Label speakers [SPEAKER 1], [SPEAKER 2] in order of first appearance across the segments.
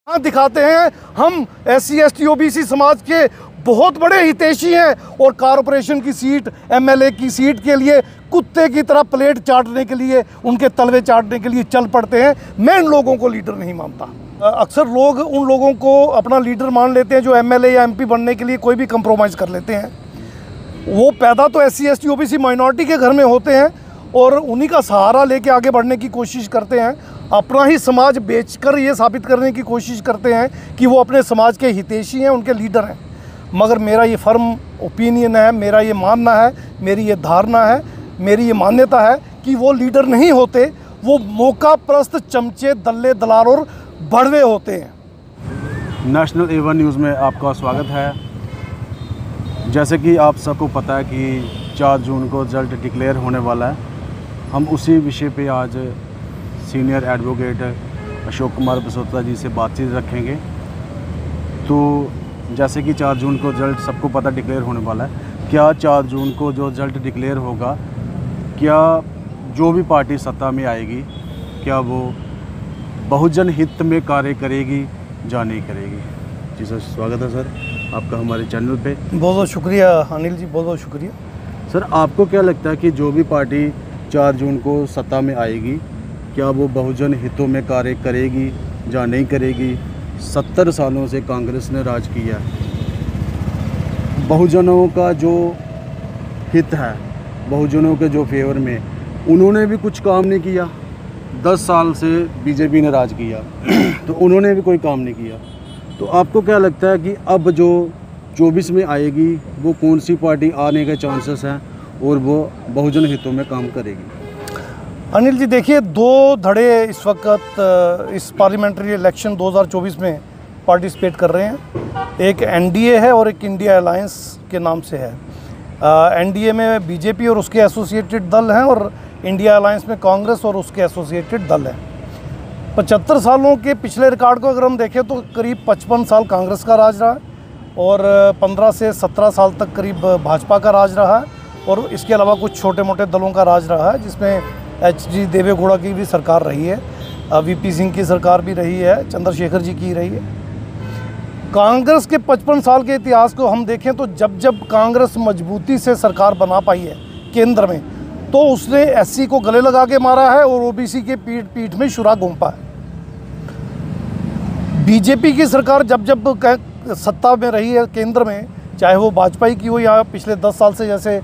[SPEAKER 1] हाँ दिखाते हैं हम SC ST OBC समाज के बहुत बड़े हितैषी हैं और कॉरपोरेशन की सीट, MLA की सीट के लिए कुत्ते की तरह प्लेट चाटने के लिए, उनके तलवे चाटने के लिए चल पड़ते हैं। मैं इन लोगों को लीडर नहीं मानता। अक्सर लोग उन लोगों को अपना लीडर मान लेते हैं जो MLA या MP बनने के लिए कोई भी कंप्रोमाइज़ कर लेते हैं। वो पैदा तो SC ST OBC माइनॉरिटी के घर में होते हैं और उन्हीं का सहारा लेके आगे बढ़ने की कोशिश करते हैं। अपना ही समाज बेचकर ये साबित करने की कोशिश करते हैं कि वो अपने समाज के हितैषी हैं, उनके लीडर हैं। मगर मेरा ये फर्म ओपिनियन है, मेरा ये मानना है, मेरी ये धारणा है, मेरी ये मान्यता है कि वो लीडर नहीं होते, वो मौका परस्त चमचे, दल्ले, दलाल और बढ़वे होते हैं।
[SPEAKER 2] नेशनल A1 न्यूज़ में आपका स्वागत है। जैसे कि आप सबको पता है कि 4 जून को रिजल्ट डिक्लेयर होने वाला है। हम उसी विषय पे आज सीनियर एडवोकेट अशोक कुमार बसोत्रा जी से बातचीत रखेंगे। तो जैसे कि 4 जून को रिजल्ट सबको पता डिक्लेयर होने वाला है, क्या 4 जून को जो रिजल्ट डिक्लेयर होगा, क्या जो भी पार्टी सत्ता में आएगी, क्या वो बहुजन हित में कार्य करेगी या नहीं करेगी? जी सर, स्वागत है सर आपका हमारे चैनल पे।
[SPEAKER 1] बहुत बहुत शुक्रिया अनिल जी, बहुत बहुत शुक्रिया।
[SPEAKER 2] सर, आपको क्या लगता है कि जो भी पार्टी 4 जून को सत्ता में आएगी, क्या वो बहुजन हितों में कार्य करेगी या नहीं करेगी? 70 सालों से कांग्रेस ने राज किया है। बहुजनों का जो हित है, बहुजनों के जो फेवर में, उन्होंने भी कुछ काम नहीं किया। 10 साल से बीजेपी ने राज किया तो उन्होंने भी कोई काम नहीं किया। तो आपको क्या लगता है कि अब जो 24 में आएगी, वो कौन सी पार्टी आने के चांसेस हैं और वो बहुजन हितों में काम करेगी?
[SPEAKER 1] अनिल जी देखिए, 2 धड़े इस वक्त इस पार्लियामेंट्री इलेक्शन 2024 में पार्टिसिपेट कर रहे हैं। एक NDA है और एक इंडिया अलायंस के नाम से है। NDA में बीजेपी और उसके एसोसिएटेड दल हैं और इंडिया अलायंस में कांग्रेस और उसके एसोसिएटेड दल हैं। 75 सालों के पिछले रिकॉर्ड को अगर हम देखें तो करीब 55 साल कांग्रेस का राज रहा है और 15 से 17 साल तक करीब भाजपा का राज रहा है और इसके अलावा कुछ छोटे मोटे दलों का राज रहा है, जिसमें HD देवेगौड़ा की भी सरकार रही है, VP सिंह की सरकार भी रही है, चंद्रशेखर जी की रही है। कांग्रेस के 55 साल के इतिहास को हम देखें तो जब जब कांग्रेस मजबूती से सरकार बना पाई है केंद्र में, तो उसने SC को गले लगा के मारा है और OBC के पीठ में छुरा घोंपा है। बीजेपी की सरकार जब जब सत्ता में रही है केंद्र में, चाहे वो वाजपेयी की हो या पिछले 10 साल से जैसे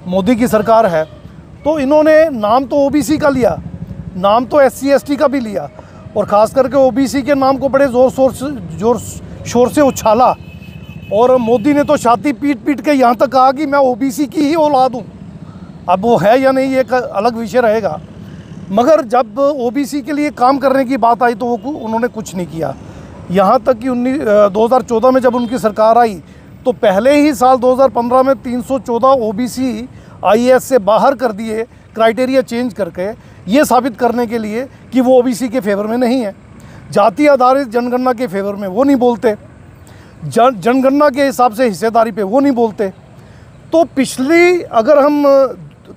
[SPEAKER 1] मोदी की सरकार है, तो इन्होंने नाम तो OBC का लिया, नाम तो SC ST का भी लिया और ख़ास करके OBC के नाम को बड़े ज़ोर शोर से उछाला। और मोदी ने तो छाती पीट के यहाँ तक कहा कि मैं OBC की ही औलाद हूँ। अब वो है या नहीं, ये एक अलग विषय रहेगा। मगर जब OBC के लिए काम करने की बात आई तो वो उन्होंने कुछ नहीं किया। यहाँ तक कि 2014 में जब उनकी सरकार आई तो पहले ही साल 2015 में 314 OBC IAS से बाहर कर दिए, क्राइटेरिया चेंज करके, ये साबित करने के लिए कि वो OBC के फेवर में नहीं है। जाति आधारित जनगणना के फेवर में वो नहीं बोलते, जनगणना के हिसाब से हिस्सेदारी पे वो नहीं बोलते। तो पिछली अगर हम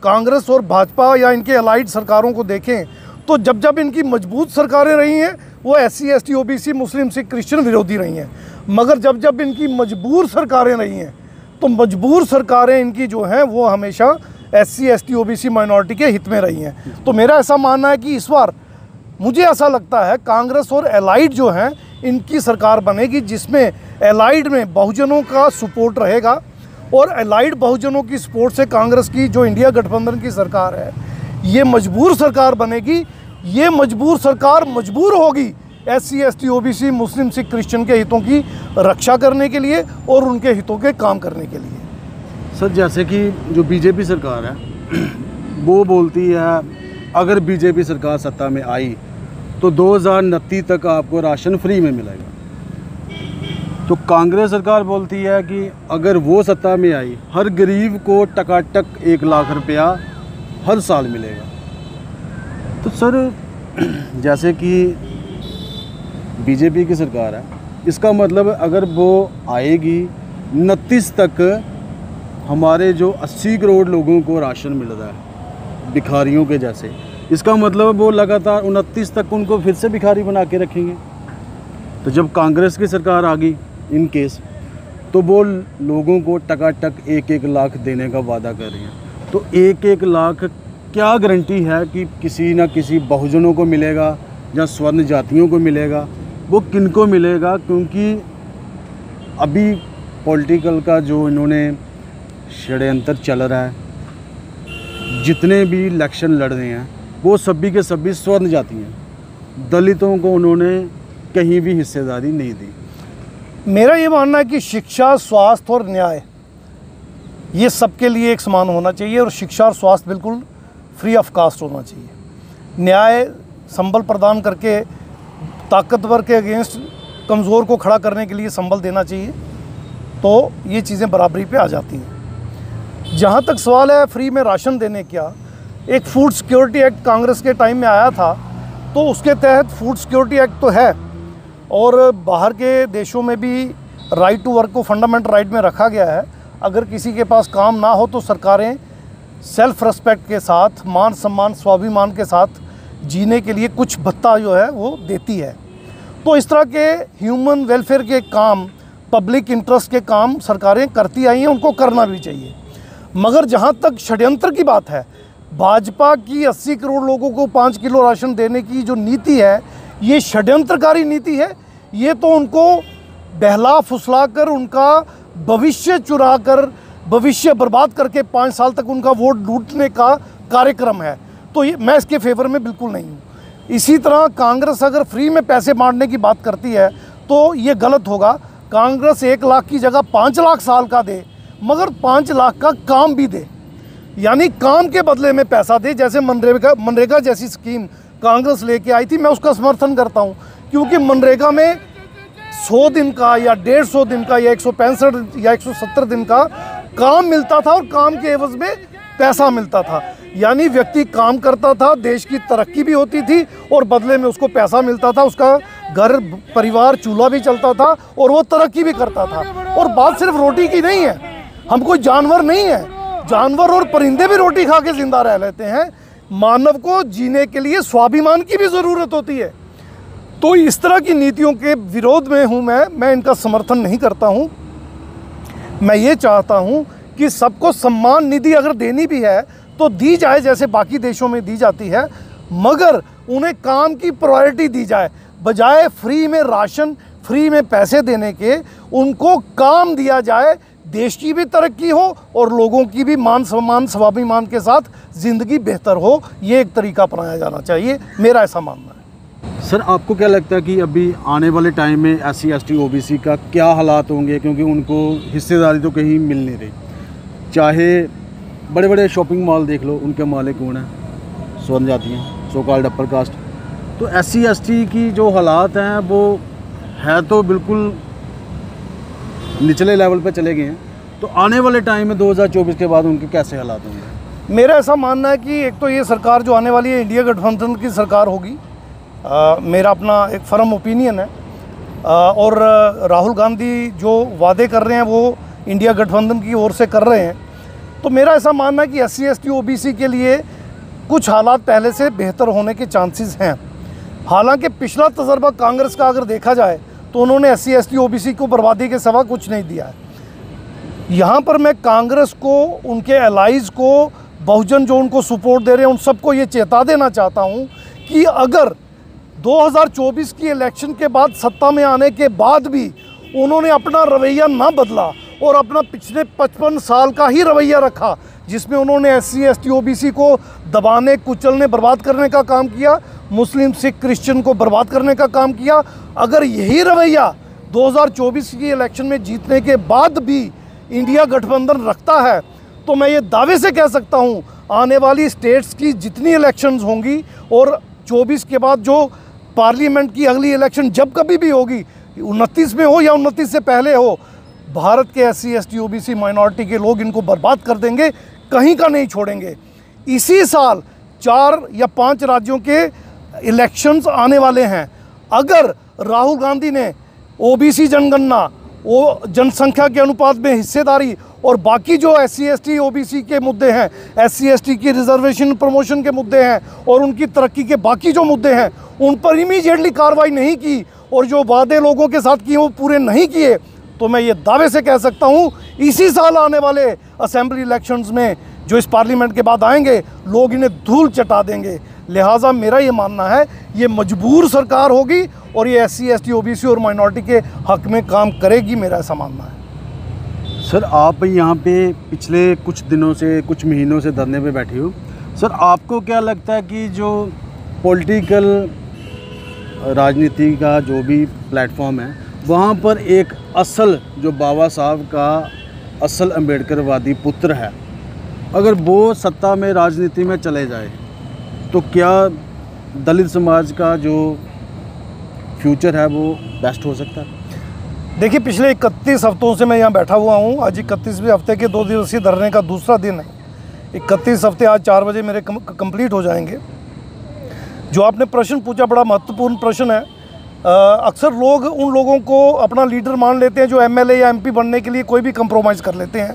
[SPEAKER 1] कांग्रेस और भाजपा या इनके अलाइड सरकारों को देखें तो जब जब इनकी मजबूत सरकारें रही हैं वो SC ST OBC मुस्लिम सिख क्रिश्चियन विरोधी रही हैं। मगर जब जब इनकी मजबूर सरकारें रही हैं तो मजबूर सरकारें इनकी जो हैं वो हमेशा SC ST OBC माइनॉरिटी के हित में रही हैं। तो मेरा ऐसा मानना है कि इस बार मुझे ऐसा लगता है कांग्रेस और एलाइड जो हैं इनकी सरकार बनेगी, जिसमें एलाइड में बहुजनों का सपोर्ट रहेगा और एलाइड बहुजनों की सपोर्ट से कांग्रेस की जो इंडिया गठबंधन की सरकार है ये मजबूर सरकार बनेगी। ये मजबूर सरकार मजबूर होगी SC ST OBC मुस्लिम सिख क्रिश्चियन के हितों की रक्षा करने के लिए और उनके हितों के काम करने के लिए।
[SPEAKER 2] सर, जैसे कि जो बीजेपी सरकार है वो बोलती है अगर बीजेपी सरकार सत्ता में आई तो 2029 तक आपको राशन फ्री में मिलेगा। तो कांग्रेस सरकार बोलती है कि अगर वो सत्ता में आई, हर गरीब को टकाटक 1 लाख रुपया हर साल मिलेगा। तो सर, जैसे कि बीजेपी की सरकार है, इसका मतलब अगर वो आएगी 29 तक हमारे जो 80 करोड़ लोगों को राशन मिल रहा है भिखारियों के जैसे, इसका मतलब वो लगातार 29 तक उनको फिर से भिखारी बना के रखेंगे। तो जब कांग्रेस की सरकार आ गई इन केस, तो वो लोगों को टकाटक 1-1 लाख देने का वादा कर रही हैं। तो 1-1 लाख क्या गारंटी है कि किसी न किसी बहुजनों को मिलेगा या स्वर्ण जातियों को मिलेगा? वो किनको मिलेगा? क्योंकि अभी पॉलिटिकल का जो इन्होंने षड्यंत्र चल रहा है, जितने भी इलेक्शन लड़ रहे हैं वो सभी के सभी स्वर्ण जाति हैं। दलितों को उन्होंने कहीं भी हिस्सेदारी नहीं दी।
[SPEAKER 1] मेरा ये मानना है कि शिक्षा, स्वास्थ्य और न्याय ये सबके लिए एक समान होना चाहिए, और शिक्षा और स्वास्थ्य बिल्कुल फ्री ऑफ कास्ट होना चाहिए। न्याय संबल प्रदान करके ताकतवर के अगेंस्ट कमज़ोर को खड़ा करने के लिए संबल देना चाहिए, तो ये चीज़ें बराबरी पे आ जाती हैं। जहाँ तक सवाल है फ्री में राशन देने का, एक फूड सिक्योरिटी एक्ट कांग्रेस के टाइम में आया था, तो उसके तहत फूड सिक्योरिटी एक्ट तो है, और बाहर के देशों में भी राइट टू वर्क को फंडामेंटल राइट में रखा गया है। अगर किसी के पास काम ना हो तो सरकारें सेल्फ रिस्पेक्ट के साथ, मान सम्मान, स्वाभिमान के साथ जीने के लिए कुछ भत्ता जो है वो देती है। तो इस तरह के ह्यूमन वेलफेयर के काम, पब्लिक इंटरेस्ट के काम सरकारें करती आई हैं, उनको करना भी चाहिए। मगर जहाँ तक षड्यंत्र की बात है, भाजपा की 80 करोड़ लोगों को 5 किलो राशन देने की जो नीति है, ये षड्यंत्रकारी नीति है। ये तो उनको बहला फुसला कर, उनका भविष्य चुरा कर, भविष्य बर्बाद करके 5 साल तक उनका वोट लूटने का कार्यक्रम है। तो ये मैं इसके फेवर में बिल्कुल नहीं हूँ। इसी तरह कांग्रेस अगर फ्री में पैसे बांटने की बात करती है तो ये गलत होगा। कांग्रेस 1 लाख की जगह 5 लाख साल का दे, मगर 5 लाख का काम भी दे, यानी काम के बदले में पैसा दे। जैसे मनरेगा जैसी स्कीम कांग्रेस लेके आई थी, मैं उसका समर्थन करता हूँ, क्योंकि मनरेगा में 100 दिन का या 150 दिन का या 165 या 170 दिन का काम मिलता था, और काम के एवज में पैसा मिलता था। यानी व्यक्ति काम करता था, देश की तरक्की भी होती थी, और बदले में उसको पैसा मिलता था, उसका घर परिवार चूल्हा भी चलता था, और वो तरक्की भी करता था। और बात सिर्फ रोटी की नहीं है, हम कोई जानवर नहीं है, जानवर और परिंदे भी रोटी खा के जिंदा रह लेते हैं। मानव को जीने के लिए स्वाभिमान की भी ज़रूरत होती है। तो इस तरह की नीतियों के विरोध में हूँ मैं इनका समर्थन नहीं करता हूँ। मैं ये चाहता हूँ कि सबको सम्मान निधि अगर देनी भी है तो दी जाए, जैसे बाकी देशों में दी जाती है, मगर उन्हें काम की प्रायोरिटी दी जाए। बजाय फ्री में राशन, फ्री में पैसे देने के, उनको काम दिया जाए, देश की भी तरक्की हो और लोगों की भी मान सम्मान, स्वाभिमान के साथ ज़िंदगी बेहतर हो। ये एक तरीका अपनाया जाना चाहिए, मेरा ऐसा मानना है।
[SPEAKER 2] सर, आपको क्या लगता है कि अभी आने वाले टाइम में SC ST OBC का क्या हालात होंगे? क्योंकि उनको हिस्सेदारी तो कहीं मिल नहीं रही। चाहे बड़े बड़े शॉपिंग मॉल देख लो, उनके मालिक कौन है? स्वर्ण जातियाँ, सो कॉल्ड अपर कास्ट। तो SC ST की जो हालात हैं वो है तो बिल्कुल निचले लेवल पे चले गए हैं। तो आने वाले टाइम में 2024 के बाद उनके कैसे हालात होंगे?
[SPEAKER 1] मेरा ऐसा मानना है कि एक तो ये सरकार जो आने वाली है, इंडिया गठबंधन की सरकार होगी। मेरा अपना एक फर्म ओपिनियन है। और राहुल गांधी जो वादे कर रहे हैं वो इंडिया गठबंधन की ओर से कर रहे हैं। तो मेरा ऐसा मानना है कि SC ST OBC के लिए कुछ हालात पहले से बेहतर होने के चांसेस हैं। हालांकि पिछला तजर्बा कांग्रेस का अगर देखा जाए तो उन्होंने SC ST OBC को बर्बादी के सिवा कुछ नहीं दिया है। यहाँ पर मैं कांग्रेस को, उनके एलाइज़ को, बहुजन जो उनको सपोर्ट दे रहे हैं, उन सबको ये चेता देना चाहता हूँ कि अगर 2024 की इलेक्शन के बाद सत्ता में आने के बाद भी उन्होंने अपना रवैया ना बदला और अपना पिछले 55 साल का ही रवैया रखा, जिसमें उन्होंने SC ST OBC को दबाने, कुचलने, बर्बाद करने का काम किया, मुस्लिम, सिख, क्रिश्चियन को बर्बाद करने का काम किया, अगर यही रवैया 2024 की इलेक्शन में जीतने के बाद भी इंडिया गठबंधन रखता है, तो मैं ये दावे से कह सकता हूँ आने वाली स्टेट्स की जितनी इलेक्शंस होंगी और 24 के बाद जो पार्लियामेंट की अगली इलेक्शन जब कभी भी होगी, 29 में हो या 29 से पहले हो, भारत के SC ST OBC माइनॉरिटी के लोग इनको बर्बाद कर देंगे, कहीं का नहीं छोड़ेंगे। इसी साल 4 या 5 राज्यों के इलेक्शंस आने वाले हैं। अगर राहुल गांधी ने OBC जनगणना, वो जनसंख्या के अनुपात में हिस्सेदारी और बाकी जो SC ST OBC के मुद्दे हैं, SC ST की रिजर्वेशन प्रमोशन के मुद्दे हैं और उनकी तरक्की के बाकी जो मुद्दे हैं, उन पर इमीडिएटली कार्रवाई नहीं की और जो वादे लोगों के साथ किए वो पूरे नहीं किए, तो मैं ये दावे से कह सकता हूँ इसी साल आने वाले असेंबली इलेक्शंस में जो इस पार्लियामेंट के बाद आएंगे, लोग इन्हें धूल चटा देंगे। लिहाजा मेरा ये मानना है ये मजबूर सरकार होगी और ये SC ST OBC और माइनॉरिटी के हक में काम करेगी, मेरा ऐसा मानना है।
[SPEAKER 2] सर आप यहाँ पे पिछले कुछ दिनों से, कुछ महीनों से धरने पे बैठे हो। सर आपको क्या लगता है कि जो पॉलिटिकल राजनीति का जो भी प्लेटफॉर्म है, वहाँ पर एक असल जो बाबा साहब का असल अम्बेडकरवादी पुत्र है, अगर वो सत्ता में राजनीति में चले जाए तो क्या दलित समाज का जो फ्यूचर है वो बेस्ट हो सकता है?
[SPEAKER 1] देखिए, पिछले 31 हफ्तों से मैं यहाँ बैठा हुआ हूँ। आज 31वें हफ्ते के 2 दिवसीय धरने का दूसरा दिन है। 31 हफ्ते आज 4 बजे मेरे कंप्लीट हो जाएंगे। जो आपने प्रश्न पूछा बड़ा महत्वपूर्ण प्रश्न है। अक्सर लोग उन लोगों को अपना लीडर मान लेते हैं जो MLA या MP बनने के लिए कोई भी कंप्रोमाइज़ कर लेते हैं।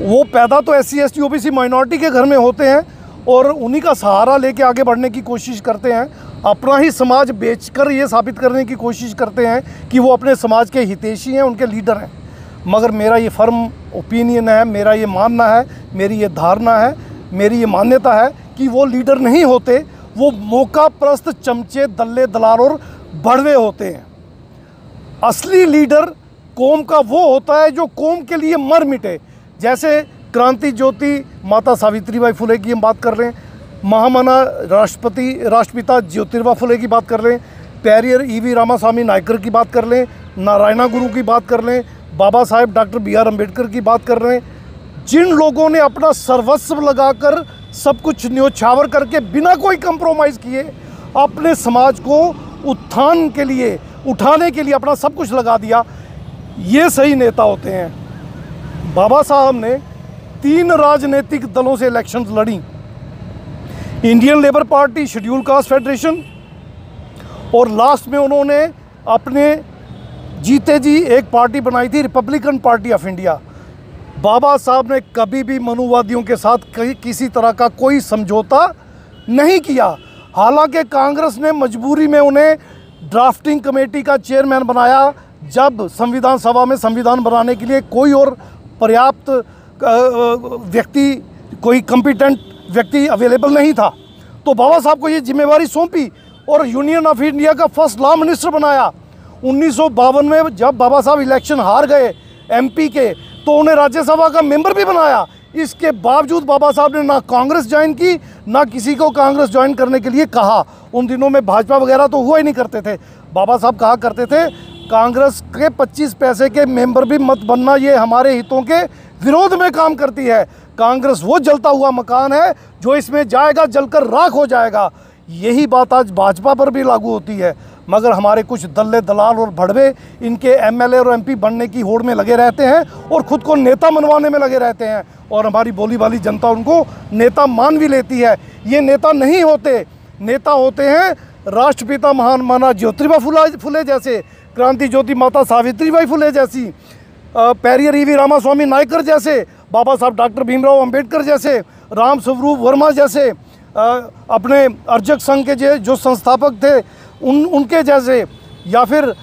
[SPEAKER 1] वो पैदा तो SC ST OBC माइनॉरिटी के घर में होते हैं और उन्हीं का सहारा लेके आगे बढ़ने की कोशिश करते हैं। अपना ही समाज बेचकर ये साबित करने की कोशिश करते हैं कि वो अपने समाज के हितैषी हैं, उनके लीडर हैं। मगर मेरा ये फर्म ओपिनियन है, मेरा ये मानना है, मेरी ये धारणा है, मेरी ये मान्यता है कि वो लीडर नहीं होते, वो मौका परस्त चमचे, दल्ले, दलाल और बढ़वे होते हैं। असली लीडर कौम का वो होता है जो कौम के लिए मर मिटे। जैसे क्रांति ज्योति माता सावित्रीबाई फुले की हम बात कर लें, महामना राष्ट्रपिता ज्योतिर्बा फुले की बात कर लें, पेरियर EV रामास्वामी नायकर की बात कर लें, नारायणा गुरु की बात कर लें, बाबा साहेब डॉक्टर BR अम्बेडकर की बात कर लें। जिन लोगों ने अपना सर्वस्व लगाकर सब कुछ न्योछावर करके बिना कोई कंप्रोमाइज़ किए अपने समाज को उत्थान के लिए, उठाने के लिए अपना सब कुछ लगा दिया, ये सही नेता होते हैं। बाबा साहब ने 3 राजनीतिक दलों से इलेक्शंस लड़ी, Indian labour party, schedule caste federation, और लास्ट में उन्होंने अपने जीते जी एक पार्टी बनाई थी, रिपब्लिकन पार्टी ऑफ इंडिया। बाबा साहब ने कभी भी मनुवादियों के साथ किसी तरह का कोई समझौता नहीं किया। हालांकि कांग्रेस ने मजबूरी में उन्हें ड्राफ्टिंग कमेटी का चेयरमैन बनाया जब संविधान सभा में संविधान बनाने के लिए कोई और पर्याप्त व्यक्ति, कोई कॉम्पिटेंट व्यक्ति अवेलेबल नहीं था। तो बाबा साहब को ये जिम्मेवारी सौंपी और यूनियन ऑफ इंडिया का फर्स्ट लॉ मिनिस्टर बनाया। 1952 में जब बाबा साहब इलेक्शन हार गए MP के, तो उन्हें राज्यसभा का मेंबर भी बनाया। इसके बावजूद बाबा साहब ने ना कांग्रेस ज्वाइन की, ना किसी को कांग्रेस ज्वाइन करने के लिए कहा। उन दिनों में भाजपा वगैरह तो हुआ ही नहीं करते थे। बाबा साहब कहा करते थे कांग्रेस के 25 पैसे के मेंबर भी मत बनना, ये हमारे हितों के विरोध में काम करती है। कांग्रेस वो जलता हुआ मकान है जो इसमें जाएगा जलकर राख हो जाएगा। यही बात आज भाजपा पर भी लागू होती है। मगर हमारे कुछ दल्ले दलाल और भड़वे इनके MLA और MP बनने की होड़ में लगे रहते हैं और ख़ुद को नेता मनवाने में लगे रहते हैं, और हमारी बोली वाली जनता उनको नेता मान भी लेती है। ये नेता नहीं होते, नेता होते हैं राष्ट्रपिता महान माना ज्योतिबा फुले जैसे, क्रांति ज्योति माता सावित्रीबाई फुले जैसी, पेरियर EV रामास्वामी नायकर जैसे, बाबा साहब डॉक्टर भीमराव अंबेडकर जैसे, राम स्वरूप वर्मा जैसे, अपने अर्जक संघ के जो संस्थापक थे उनके जैसे, या फिर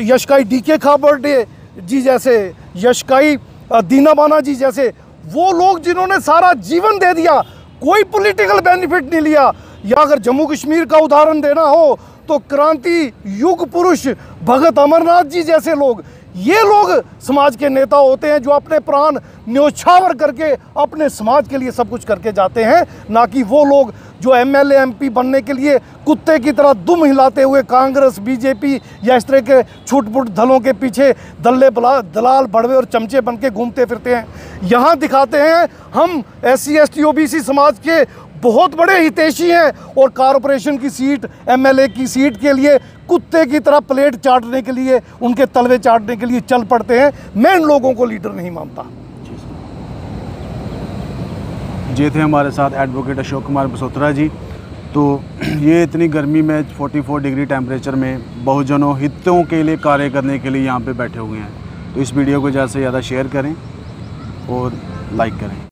[SPEAKER 1] यशकाई DK खाबर्डे जी जैसे, यशकाई दीनाबाना जी जैसे, वो लोग जिन्होंने सारा जीवन दे दिया, कोई पॉलिटिकल बेनिफिट नहीं लिया। या अगर जम्मू कश्मीर का उदाहरण देना हो तो क्रांति युग पुरुष भगत अमरनाथ जी जैसे लोग, ये लोग समाज के नेता होते हैं जो अपने प्राण न्योछावर करके अपने समाज के लिए सब कुछ करके जाते हैं। ना कि वो लोग जो MLA MP बनने के लिए कुत्ते की तरह दुम हिलाते हुए कांग्रेस, BJP या इस तरह के छूट-फूट दलों के पीछे दल्ले दलाल बड़वे और चमचे बन के घूमते फिरते हैं। यहाँ दिखाते हैं हम SC ST OBC समाज के बहुत बड़े हितैषी हैं और कॉरपोरेशन की सीट, MLA की सीट के लिए कुत्ते की तरह प्लेट चाटने के लिए, उनके तलवे चाटने के लिए चल पड़ते हैं। मैं इन लोगों को लीडर नहीं मानता।
[SPEAKER 2] ये थे हमारे साथ एडवोकेट अशोक कुमार बसोत्रा जी। तो ये इतनी गर्मी में 44 डिग्री टेम्परेचर में बहुजनों हितों के लिए कार्य करने के लिए यहाँ पे बैठे हुए हैं। तो इस वीडियो को ज़्यादा से ज़्यादा शेयर करें और लाइक करें।